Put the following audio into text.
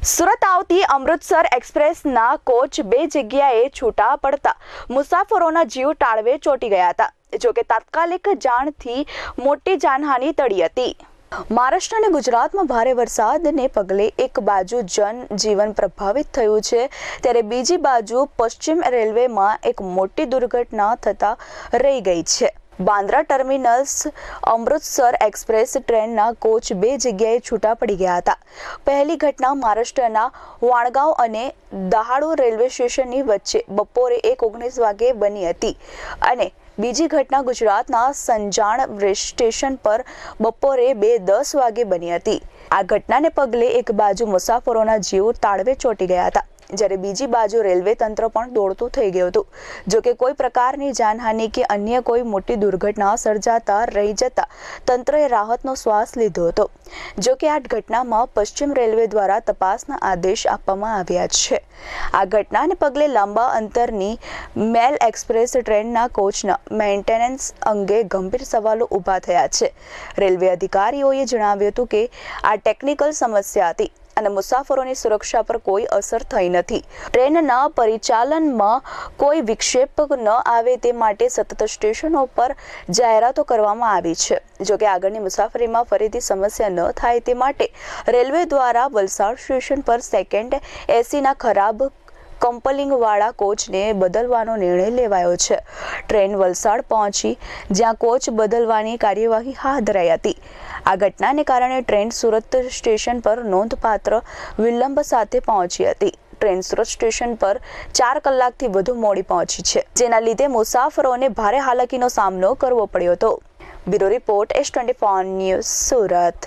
સુરત આવતી અમૃતસર એક્સપ્રેસના કોચ બે જગ્યાએ છૂટા પડતા મુસાફરોના જીવ તાળવે ચોંટી ગયા હતા. જોકે તાત્કાલિક જાણથી મોટી જાનહાનિ ટળી હતી. મહારાષ્ટ્ર અને ગુજરાતમાં ભારે વરસાદને પગલે એક બાજુ જનજીવન પ્રભાવિત થયું છે, ત્યારે બીજી બાજુ પશ્ચિમ રેલવેમાં એક મોટી દુર્ઘટના થતા રહી ગઈ છે. બાંદ્રા ટર્મિનસ અમૃતસર એક્સપ્રેસ ટ્રેનના કોચ બે જગ્યાએ છૂટા પડી ગયા હતા. પહેલી ઘટના મહારાષ્ટ્રના વાણગાંવ અને દહાડુ રેલવે સ્ટેશનની વચ્ચે બપોરે 1:19 વાગે બની હતી અને બીજી ઘટના ગુજરાતના સંજાણ સ્ટેશન પર બપોરે 2:10 વાગે બની હતી. આ ઘટનાને પગલે એક બાજુ મુસાફરોના જીવ તાળવે ચોંટી ગયા હતા, જ્યારે બીજી બાજુ રેલવે તંત્ર પણ દોડતું થઈ ગયું હતું. જોકે કોઈ પ્રકારની જાનહાનિ કે અન્ય કોઈ મોટી દુર્ઘટના સર્જાતા રહી જતા તંત્રએ રાહતનો શ્વાસ લીધો હતો. જોકે આ ઘટનામાં પશ્ચિમ રેલવે દ્વારા તપાસના આદેશ આપવામાં આવ્યા છે. આ ઘટનાને પગલે લાંબા અંતરની મેલ એક્સપ્રેસ ટ્રેનના કોચના મેન્ટેનન્સ અંગે ગંભીર સવાલો ઊભા થયા છે. રેલવે અધિકારીઓએ જણાવ્યું હતું કે આ ટેકનિકલ સમસ્યા હતી અને મુસાફરોની સુરક્ષા પર કોઈ અસર થઈ નથી. ટ્રેનના પરિચાલનમાં કોઈ વિક્ષેપ ન આવે તે માટે સતત સ્ટેશનો પર જાહેરાતો કરવામાં આવી છે. જોકે આગળની મુસાફરીમાં ફરીથી સમસ્યા ન થાય તે માટે રેલવે દ્વારા વલસાડ સ્ટેશન પર સેકન્ડ એસીના ખરાબ કમ્પલિંગવાળા કોચને બદલવાનો નિર્ણય લેવાયો છે. ટ્રેન વલસાડ પહોંચી, જ્યાં કોચ બદલવાની કાર્યવાહી હાથ ધરાઈ હતી. આ ઘટનાને કારણે ટ્રેન સુરત સ્ટેશન પર નોંધપાત્ર વિલંબ સાથે પહોંચી હતી. ટ્રેન સુરત સ્ટેશન પર 4 કલાકથી વધુ મોડી પહોંચી છે, જેના લીધે મુસાફરોને ભારે હાલાકીનો સામનો કરવો પડ્યો હતો. Bureau report S24 news, Surat.